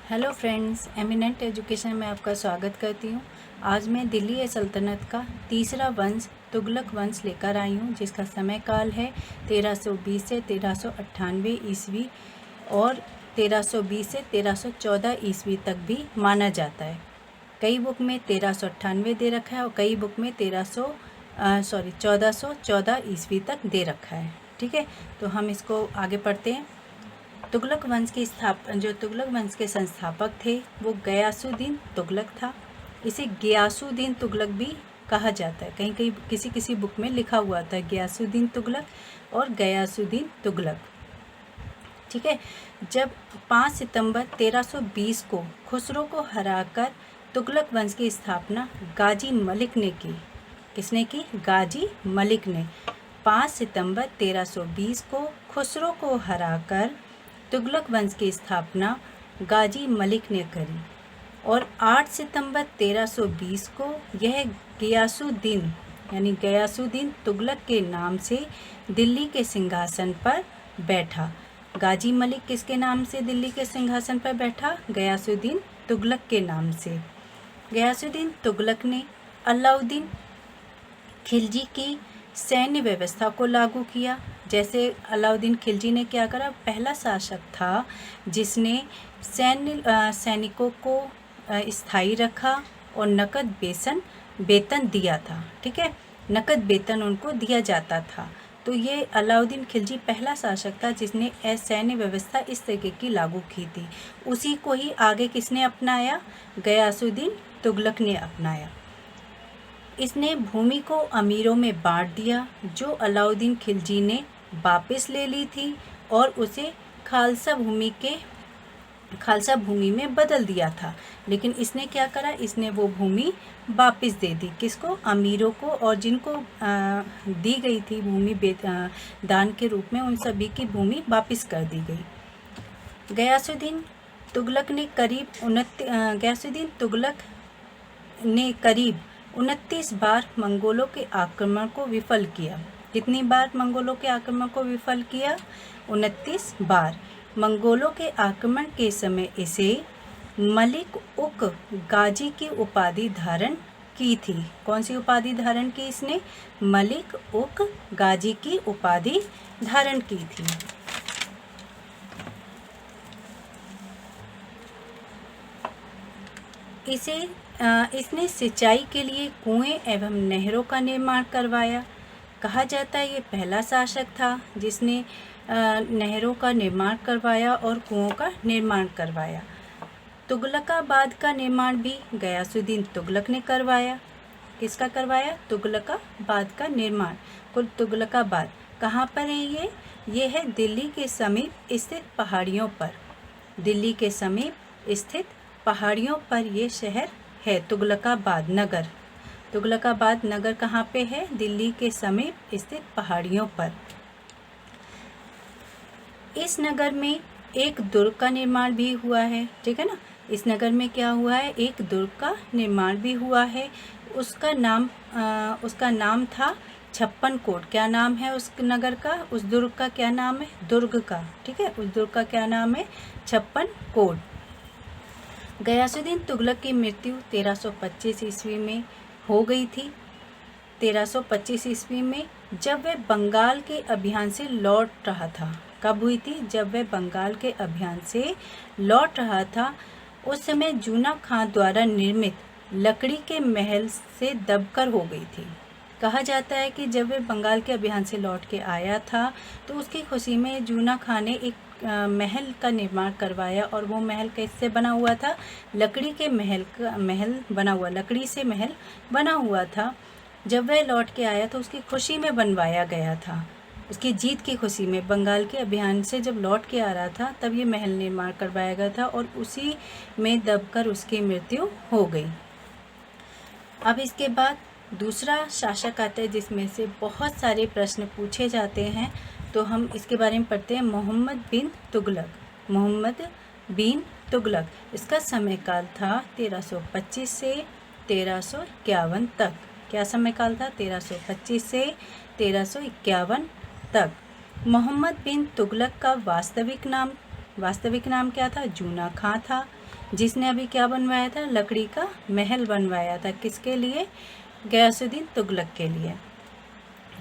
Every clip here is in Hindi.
हेलो फ्रेंड्स, एमिनेंट एजुकेशन में आपका स्वागत करती हूँ। आज मैं दिल्ली सल्तनत का तीसरा वंश तुगलक वंश लेकर आई हूँ, जिसका समय काल है 1320 से 1398 ईस्वी और 1320 से 1314 ईस्वी तक भी माना जाता है। कई बुक में 1398 दे रखा है और कई बुक में 1414 ईस्वी तक दे रखा है। ठीक है, तो हम इसको आगे पढ़ते हैं। तुगलक वंश जो तुगलक वंश के संस्थापक थे वो गयासुद्दीन तुगलक था। इसे गियासुद्दीन तुगलक भी कहा जाता है। कहीं कहीं किसी किसी बुक में लिखा हुआ था गियासुद्दीन तुगलक और गयासुद्दीन तुगलक। ठीक है, जब 5 सितंबर 1320 को खुसरो को हराकर तुगलक वंश की स्थापना गाजी मलिक ने की। किसने की? गाजी मलिक ने। 5 सितंबर 1320 को खुसरो को हराकर तुगलक वंश की स्थापना गाजी मलिक ने करी और 8 सितंबर 1320 को यह गयासुद्दीन तुगलक के नाम से दिल्ली के सिंहासन पर बैठा। गाजी मलिक किसके नाम से दिल्ली के सिंहासन पर बैठा? गयासुद्दीन तुगलक के नाम से। गयासुद्दीन तुगलक ने अलाउद्दीन खिलजी की सैन्य व्यवस्था को लागू किया। जैसे अलाउद्दीन खिलजी ने क्या करा? पहला शासक था जिसने सैनिकों को स्थायी रखा और नकद वेतन दिया था। ठीक है, नकद वेतन उनको दिया जाता था। तो ये अलाउद्दीन खिलजी पहला शासक था जिसने सैन्य व्यवस्था इस तरीके की लागू की थी। उसी को ही आगे किसने अपनाया? गयासुद्दीन तुगलक ने अपनाया। इसने भूमि को अमीरों में बांट दिया, जो अलाउद्दीन खिलजी ने वापस ले ली थी और उसे खालसा भूमि में बदल दिया था। लेकिन इसने क्या करा? इसने वो भूमि वापस दे दी। किसको? अमीरों को, और जिनको दी गई थी भूमि दान के रूप में, उन सभी की भूमि वापस कर दी गई। गयासुद्दीन तुगलक ने करीब 29 बार मंगोलों के आक्रमण को विफल किया। कितनी बार मंगोलों के आक्रमण को विफल किया? 29 बार। मंगोलों के आक्रमण के समय इसे मलिक उक गाजी की उपाधि धारण की थी। कौन सी उपाधि धारण की इसने? मलिक उक गाजी की उपाधि धारण की थी। इसने सिंचाई के लिए कुएं एवं नहरों का निर्माण करवाया। कहा जाता है ये पहला शासक था जिसने नहरों का निर्माण करवाया और कुओं का निर्माण करवाया। तुगलकाबाद का निर्माण भी गयासुद्दीन तुगलक ने करवाया। किसका करवाया? तुगलकाबाद का निर्माण। तुगलकाबाद कहाँ पर है? ये है दिल्ली के समीप स्थित पहाड़ियों पर। दिल्ली के समीप स्थित पहाड़ियों पर ये शहर है तुगलकाबाद नगर। तुगलकाबाद नगर कहाँ पे है? दिल्ली के समीप स्थित पहाड़ियों पर। इस नगर में एक दुर्ग का निर्माण भी हुआ है। ठीक है ना, इस नगर में क्या हुआ है? एक दुर्ग का निर्माण भी हुआ है। उसका नाम था छप्पन कोट। क्या नाम है उस नगर का? उस दुर्ग का क्या नाम है? दुर्ग का। ठीक है, उस दुर्ग का क्या नाम है? छप्पन कोट। गयासुद्दीन तुगलक की मृत्यु 1325 ईस्वी में हो गई थी। 1325 ईस्वी में जब वह बंगाल के अभियान से लौट रहा था। कब हुई थी? जब वह बंगाल के अभियान से लौट रहा था। उस समय जूना खां द्वारा निर्मित लकड़ी के महल से दबकर हो गई थी। कहा जाता है कि जब वह बंगाल के अभियान से लौट के आया था तो उसकी खुशी में जूना खां ने एक महल का निर्माण करवाया, और वो महल कैसे बना हुआ था? लकड़ी के महल बना हुआ, लकड़ी से महल बना हुआ था। जब वह लौट के आया तो उसकी खुशी में बनवाया गया था। उसकी जीत की खुशी में, बंगाल के अभियान से जब लौट के आ रहा था तब ये महल निर्माण करवाया गया था और उसी में दबकर उसकी मृत्यु हो गई। अब इसके बाद दूसरा शासक आता है जिसमें से बहुत सारे प्रश्न पूछे जाते हैं, तो हम इसके बारे में पढ़ते हैं। मोहम्मद बिन तुगलक। इसका समय काल था 1325 से 1351 तक। क्या समय काल था? 1325 से 1351 तक। मोहम्मद बिन तुगलक का वास्तविक नाम क्या था? जूना खां था। जिसने अभी क्या बनवाया था, लकड़ी का महल बनवाया था। किसके लिए, गयासुद्दीन तुगलक के लिए।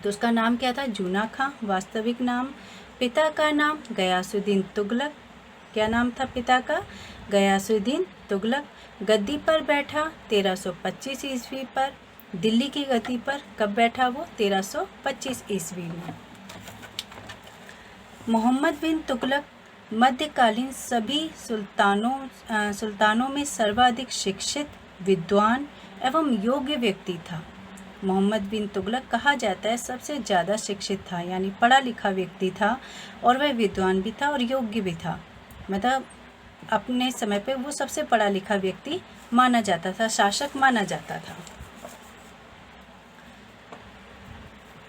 तो उसका नाम क्या था, जूना खां वास्तविक नाम। पिता का नाम गयासुद्दीन तुगलक, क्या नाम था पिता का, गयासुद्दीन तुगलक। गद्दी पर बैठा 1325 ईस्वी पर, दिल्ली की गद्दी पर कब बैठा वो, 1325 ईस्वी में। मोहम्मद बिन तुगलक मध्यकालीन सभी सुल्तानों में सर्वाधिक शिक्षित, विद्वान एवं योग्य व्यक्ति था। मोहम्मद बिन तुगलक कहा जाता है सबसे ज़्यादा शिक्षित था, यानी पढ़ा लिखा व्यक्ति था, और वह विद्वान भी था और योग्य भी था। मतलब अपने समय पे वो सबसे पढ़ा लिखा व्यक्ति माना जाता था, शासक माना जाता था।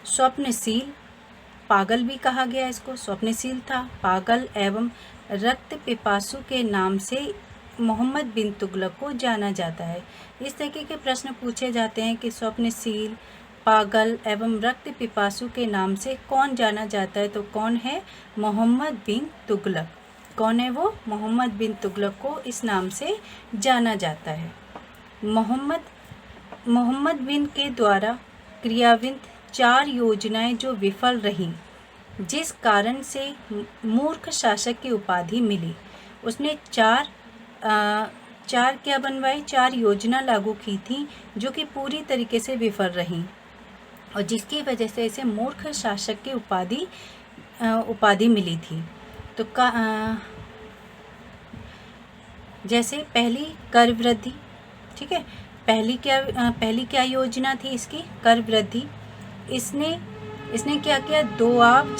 स्वप्नशील, पागल भी कहा गया इसको, स्वप्नशील था, पागल एवं रक्त पिपासु के नाम से मोहम्मद बिन तुगलक को जाना जाता है। इस तरीके के प्रश्न पूछे जाते हैं कि स्वप्नशील, पागल एवं रक्त पिपासु के नाम से कौन जाना जाता है, तो कौन है, मोहम्मद बिन तुगलक। कौन है वो, मोहम्मद बिन तुगलक को इस नाम से जाना जाता है। मोहम्मद बिन के द्वारा क्रियान्वित 4 योजनाएं जो विफल रहीं, जिस कारण से मूर्ख शासक की उपाधि मिली। उसने चार क्या बनवाई, 4 योजना लागू की थी जो कि पूरी तरीके से विफल रहीं, और जिसकी वजह से इसे मूर्ख शासक की उपाधि मिली थी। तो जैसे पहली कर वृद्धि, ठीक है, पहली क्या योजना थी इसकी, कर वृद्धि। इसने क्या किया, दोआब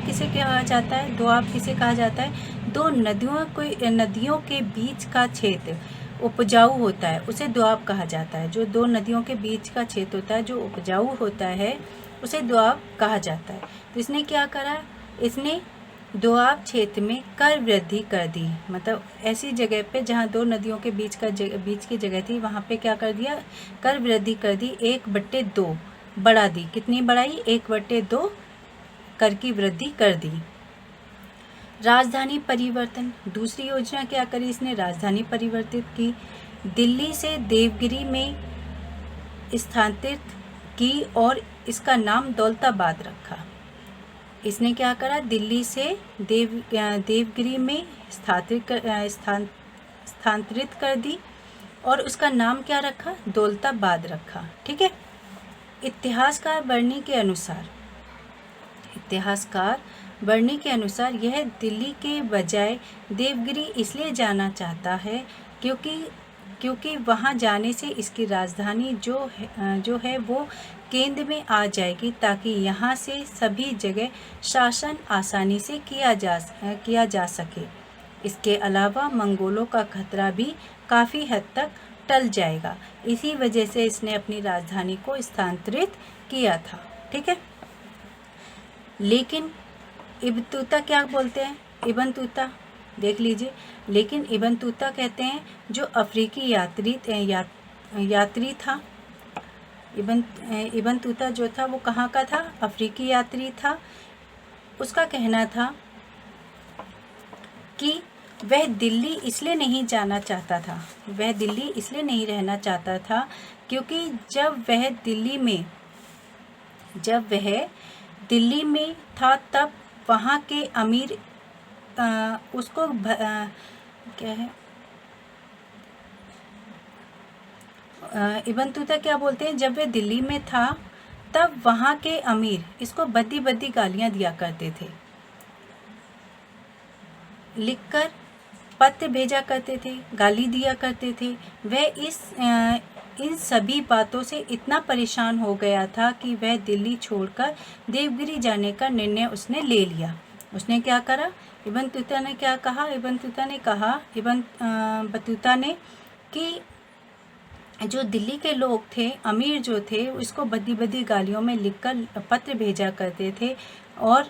किसे कहा जाता है, दोआब किसे कहा जाता है, दो नदियों के बीच का क्षेत्र उपजाऊ होता है, उसे दोआब कहा जाता है। जो 2 नदियों के बीच का क्षेत्र होता है जो उपजाऊ होता है, उसे दोआब कहा जाता है। तो इसने क्या करा, इसने दोआब क्षेत्र में कर वृद्धि कर दी। मतलब ऐसी जगह पे जहाँ 2 नदियों के बीच की जगह थी, वहाँ पे क्या कर दिया, कर वृद्धि कर दी, 1/2 बढ़ा दी। कितनी बढ़ाई, 1/2 कर की वृद्धि कर दी। राजधानी परिवर्तन, दूसरी योजना क्या करी इसने, राजधानी परिवर्तित की। दिल्ली से देवगिरी में स्थानांतरित की और इसका नाम दौलताबाद रखा। इसने क्या करा, दिल्ली से देवगिरी में स्थानांतरित कर दी और उसका नाम क्या रखा, दौलताबाद रखा। ठीक है। इतिहासकार बर्नी के अनुसार यह दिल्ली के बजाय देवगिरी इसलिए जाना चाहता है क्योंकि वहां जाने से इसकी राजधानी जो है वो केंद्र में आ जाएगी, ताकि यहाँ से सभी जगह शासन आसानी से किया जा सके। इसके अलावा मंगोलों का खतरा भी काफ़ी हद तक टल जाएगा। इसी वजह से इसने अपनी राजधानी को स्थानांतरित किया था। ठीक है। लेकिन इब्न तूता क्या बोलते हैं, इब्न तूता देख लीजिए। लेकिन इब्न तूता कहते हैं जो अफ्रीकी यात्री था, इब्न तूता जो था वो कहाँ का था, अफ्रीकी यात्री था। उसका कहना था कि वह दिल्ली इसलिए नहीं जाना चाहता था, वह दिल्ली इसलिए नहीं रहना चाहता था क्योंकि जब वह दिल्ली में था तब वहाँ के अमीर उसको क्या है, इब्न तूता क्या बोलते हैं, जब वह दिल्ली में था तब वहाँ के अमीर इसको बद्दी बद्दी गालियाँ दिया करते थे, लिखकर पत्र भेजा करते थे, गाली दिया करते थे। वह इन सभी बातों से इतना परेशान हो गया था कि वह दिल्ली छोड़कर देवगिरी जाने का निर्णय उसने ले लिया। उसने क्या करा, इब्न तूता ने क्या कहा, इब्न बतूता ने कि जो दिल्ली के लोग थे, अमीर जो थे, उसको बद्दी बद्दी गालियों में लिखकर पत्र भेजा करते थे, और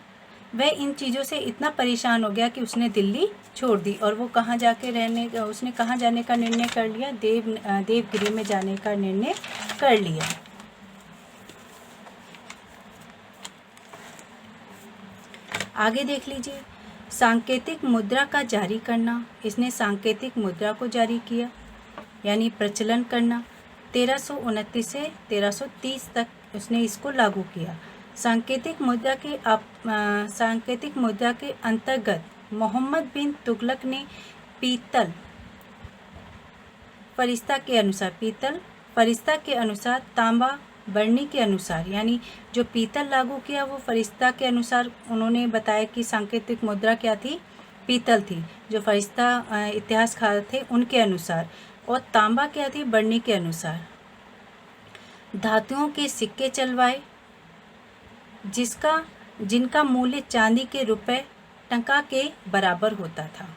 वह इन चीज़ों से इतना परेशान हो गया कि उसने दिल्ली छोड़ दी। और वो उसने कहाँ जाने का निर्णय कर लिया, देवगिरी में जाने का निर्णय कर लिया। आगे देख लीजिए। सांकेतिक मुद्रा का जारी करना, इसने सांकेतिक मुद्रा को जारी किया यानी प्रचलन करना। 1329 से 1330 तक उसने इसको लागू किया। सांकेतिक मुद्रा के अंतर्गत मोहम्मद बिन तुगलक ने पीतल फरिश्ता के अनुसार, तांबा बरनी के अनुसार, यानी जो पीतल लागू किया वो फरिश्ता के अनुसार। उन्होंने बताया कि सांकेतिक मुद्रा क्या थी, पीतल थी, जो फरिश्ता इतिहासकार थे उनके अनुसार, और तांबा क्या थी, बरनी के अनुसार। धातुओं के सिक्के चलवाए जिनका मूल्य चांदी के रुपए टंका के बराबर होता था।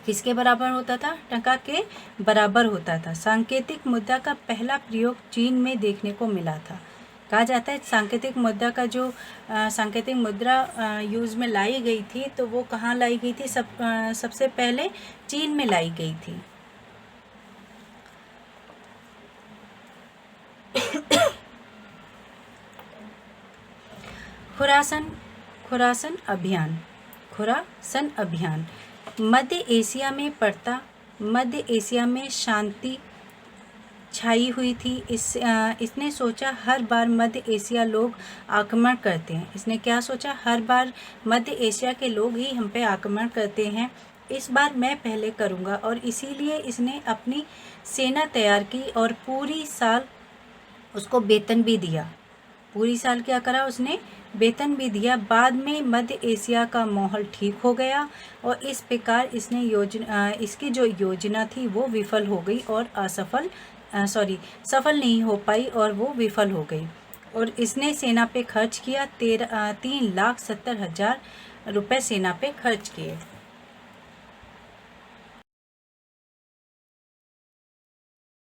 किसके बराबर होता था? टंका के बराबर होता था। सांकेतिक मुद्रा का पहला प्रयोग चीन में देखने को मिला था। कहा जाता है सांकेतिक मुद्रा का जो सांकेतिक मुद्रा यूज़ में लाई गई थी, तो वो कहाँ लाई गई थी? सबसे पहले चीन में लाई गई थी। खुरासन अभियान मध्य एशिया में शांति छाई हुई थी। इसने सोचा हर बार मध्य एशिया लोग आक्रमण करते हैं। इसने क्या सोचा? हर बार मध्य एशिया के लोग ही हम पे आक्रमण करते हैं, इस बार मैं पहले करूँगा। और इसीलिए इसने अपनी सेना तैयार की और पूरी साल उसको वेतन भी दिया। पूरी साल क्या करा उसने? वेतन भी दिया। बाद में मध्य एशिया का माहौल ठीक हो गया और इस प्रकार इसकी जो योजना थी वो विफल हो गई और सफल नहीं हो पाई और वो विफल हो गई। और इसने सेना पे खर्च किया 3,70,000 रुपये सेना पे खर्च किए।